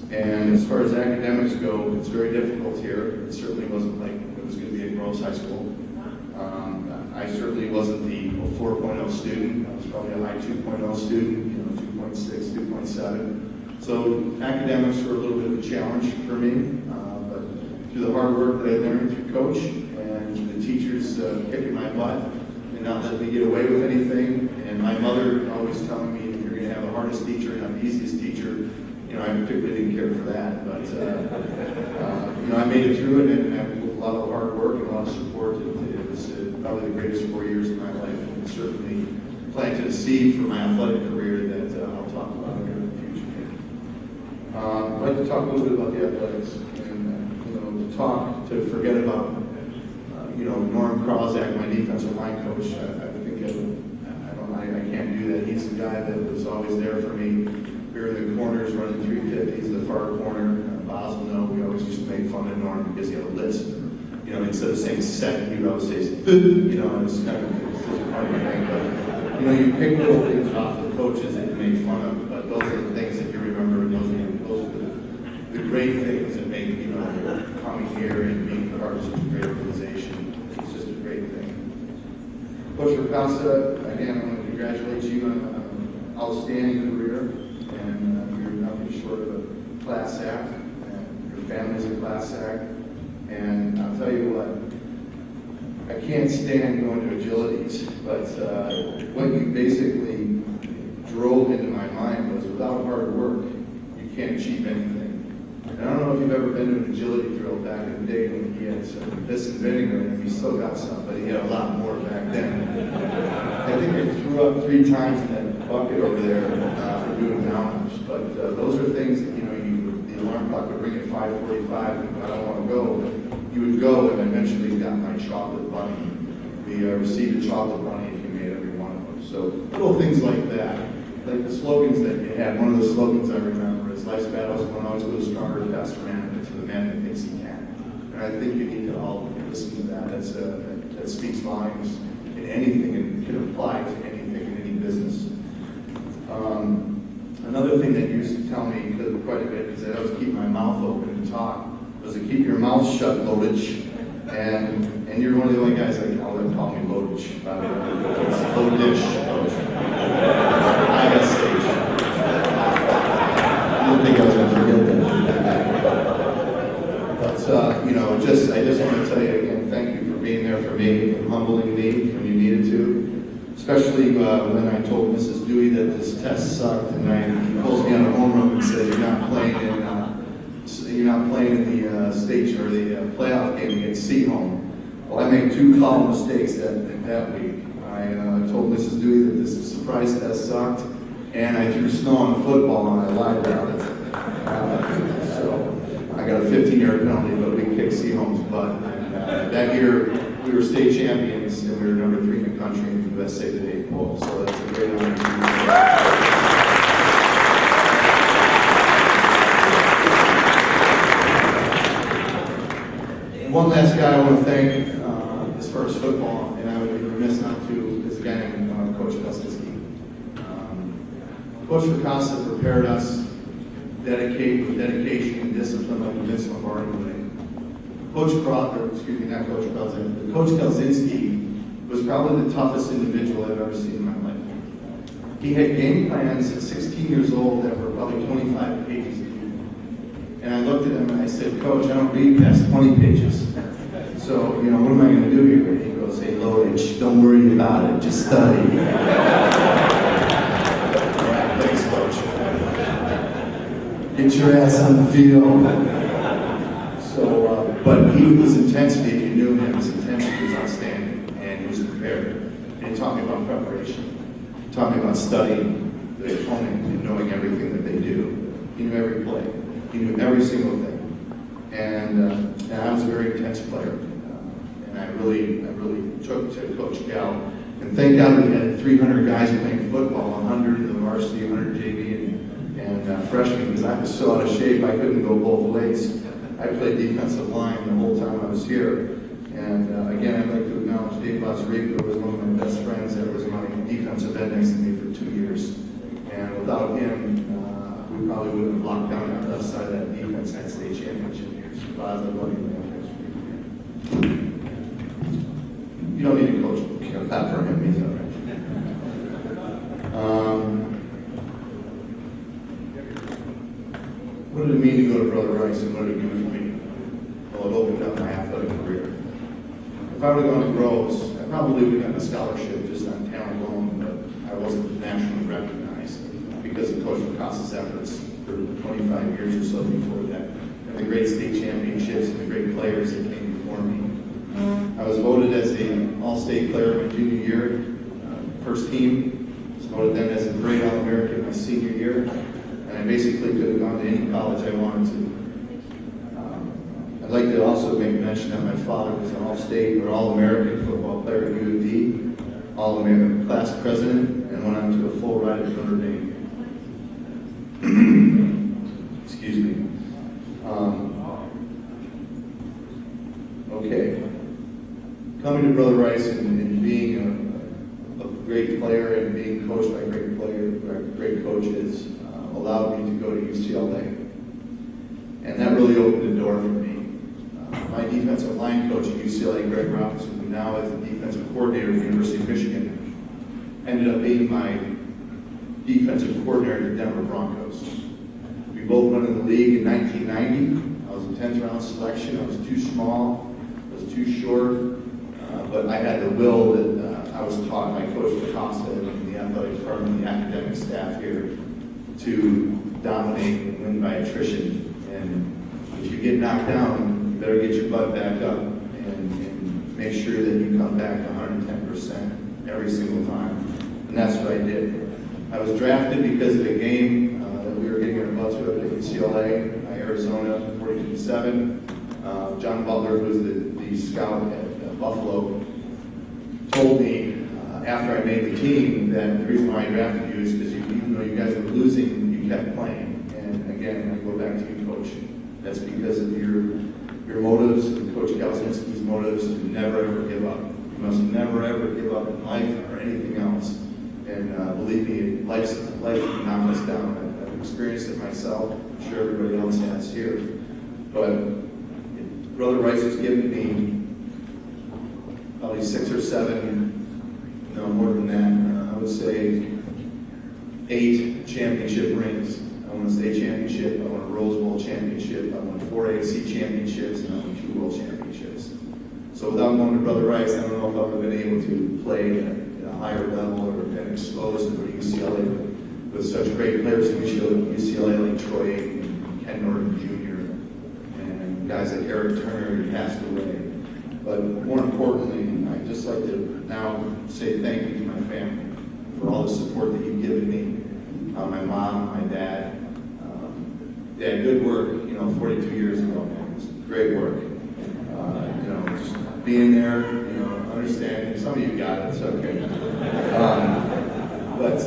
And as far as academics go, it's very difficult here. It certainly wasn't like it was going to be at Groves High School. I certainly wasn't the 4.0 student. I was probably a high 2.0 student, 2.6, 2.7. So academics were a little bit of a challenge for me. But through the hard work that I learned through coach and the teachers kicking my butt and not letting me get away with anything, and my mother always telling me, if you're going to have the hardest teacher and not the easiest teacher, I particularly didn't care for that, but I made it through it, and with a lot of hard work and a lot of support, it was probably the greatest 4 years of my life, and certainly planted a seed for my athletic career that I'll talk about here in the future. I'd like to talk a little bit about the athletics, and to forget about Norm Krausak, my defensive line coach. I can't do that. He's the guy that was always there for me. We were in the corners running 350s, the far corner. Basel, we always used to make fun of Norm because he had a list. Instead of saying set, he would always say, it was kind of a part of the thing. But, you pick little things off the coaches that you make fun of, but those are the things that you remember. Those are the great things that make, coming here and being part of such a great organization. It's just a great thing. Coach Ricasa, again, I want to congratulate you on an outstanding career. And you're nothing short of a class act, and your family's a class act. And I'll tell you what, I can't stand going to agilities, but what you basically drove into my mind was without hard work, you can't achieve anything. And I don't know if you've ever been to an agility drill back in the day when he had some piss and vinegar in him. He still got some, but he had a lot more back then. I think I threw up 3 times in that bucket over there for doing downers. But those are things that, the alarm clock would ring at 5:45, and I don't want to go. You would go, and eventually you got my chocolate bunny. We received a chocolate bunny if you made every one of them. So little things like that. Like the slogans that you had. One of the slogans I remember is, life's battles won't always go stronger, faster man, but to the man that thinks he can. And I think you need to all listen to that. That speaks volumes in anything, and can apply to anything in any business. Another thing that you used to tell me quite a bit, because I always keep my mouth open and talk, was to keep your mouth shut, Lodish. And you're one of the only guys that call me Lodish. It's Lodish, Coach. ISH. I didn't think I was going to forget that. But, I just want to tell you again, thank you for being there for me and humbling me when you needed to. Especially when I told Mrs. Dewey that this test sucked, and he pulls me out of homeroom and says, "You're not playing in the state or the playoff game against Seahome." Well, I made 2 call mistakes that week. I told Mrs. Dewey that this surprise test sucked, and I threw snow on the football and I lied about it. So I got a 15-yard penalty, but we kicked Seahome's butt. That year, we were state champions, and we were number 3 in the country in the USA Today poll. So that's a great honor. And one last guy I want to thank as far as football, and I would be remiss not to, is a guy named Coach Kosinski. Coach Ricasa prepared us with dedication and discipline like Vince Lombardi would. Coach Kosinski was probably the toughest individual I've ever seen in my life. He had game plans at 16 years old that were probably 25 pages deep. And I looked at him and I said, "Coach, I don't read past 20 pages. So, what am I going to do here?" And he goes, "Hey, Lodish, don't worry about it. Just study." Thanks, Coach. Get your ass on the field. But he was intensity, if you knew him, his intensity was outstanding, and he was prepared. And he taught me about preparation. He taught me about studying the opponent and knowing everything that they do. He knew every play. He knew every single thing. And I was a very intense player. And I really took to Coach Gal. And thank God we had 300 guys playing football, 100 in the varsity, 100 JV, and freshmen, because I was so out of shape I couldn't go both ways. I played defensive line the whole time I was here. And again, I'd like to acknowledge Dave Lazzarico, who was one of my best friends, that was my defensive end next to me for 2 years. And without him, we probably wouldn't have locked down our left side of that defense that state championship here. So Boz, I love you, man. You don't need to coach that for him, he's all right. What did it mean to go to Brother Rice, and what did it do for me? Well, it opened up my athletic career. If I would have gone to Groves, I probably would have gotten a scholarship just on talent alone, but I wasn't nationally recognized because of Coach Picasso efforts for 25 years or so before that, and the great state championships and the great players that came before me. I was voted as an all-state player my junior year, first team. I was voted then as a great All-American my senior year, and I basically could have gone to any college I wanted to. I'd like to also make mention that my father was an all-state or all-American football player at U of D, all-American class president, and went on to a full ride at Notre Dame. Excuse me. Okay. Coming to Brother Rice and being a great player and being coached by great coaches allowed me to go to UCLA. And that really opened the door for me. My defensive line coach at UCLA, Greg Robinson, who now is the defensive coordinator at the University of Michigan, ended up being my defensive coordinator at the Denver Broncos. We both went in the league in 1990. I was a 10th round selection. I was too small. I was too short. But I had the will that I was taught by Coach Acosta and the athletic department and the academic staff here to dominate and win by attrition. And if you get knocked down, you better get your butt back up and make sure that you come back 110% every single time. And that's what I did. I was drafted because of a game that we were getting our butts whipped at UCLA, Arizona, 42-7. John Butler, who was the scout at Buffalo, told me after I made the team that the reason why I drafted you is because even though you guys were losing, you kept playing. And again, I go back to you, Coach. That's because of your motives and Coach Galzinski's motives to never ever give up. You must never ever give up in life or anything else. And believe me, life can knock us down. I've experienced it myself. I'm sure everybody else has here. But Brother Rice has given me probably 6 or 7, no more than that, I would say 8 championship rings. I won a state championship, I won a Rose Bowl championship, I won 4 AAC championships, and I won 2 world championships. So without going to Brother Rice, I don't know if I would have been able to play at a higher level or been exposed to UCLA with such great players at UCLA like Troy Aikman and Ken Norton Jr. and guys like Eric Turner who passed away. But more importantly, I'd just like to now say thank you to my family for all the support that you've given me. My mom, my dad. Dad, good work, 42 years ago, man. It was great work. Just being there, understanding. Some of you got it, it's okay. But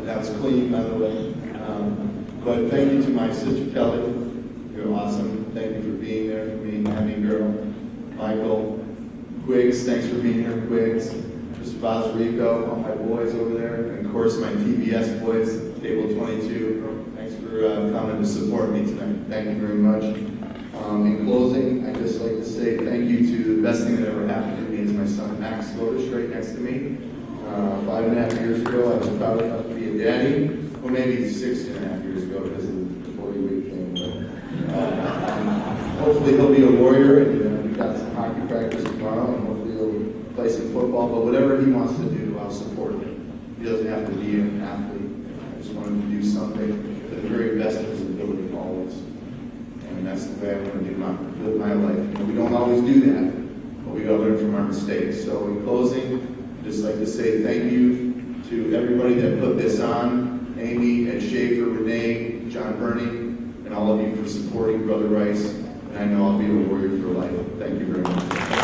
that was clean, by the way. But thank you to my sister Kelly. You're awesome. Thank you for being there for me, Abby girl. Michael, Quiggs, thanks for being here, Quiggs. Mr. Bosrico, all my boys over there, and of course my TBS boys, Table 22. Thanks for coming to support me tonight. Thank you very much. In closing, I'd just like to say thank you to the best thing that ever happened to me is my son Max Lodish right next to me. 5.5 years ago, I was proud enough to be a daddy. Well, maybe 6.5 years ago because of the 40-week thing. But hopefully he'll be a warrior, and we've got some hockey practice tomorrow, and hopefully he'll play some football. But whatever he wants to do, I'll support him. He doesn't have to be an athlete. I just want him to do something to the very best of his ability always. And that's the way I want to live my life. We don't always do that, but we got to learn from our mistakes. So in closing, I'd just like to say thank you to everybody that put this on, Amy, Ed Schaefer, Renee, John Burney, and all of you for supporting Brother Rice. And I know I'll be a warrior for life. Thank you very much.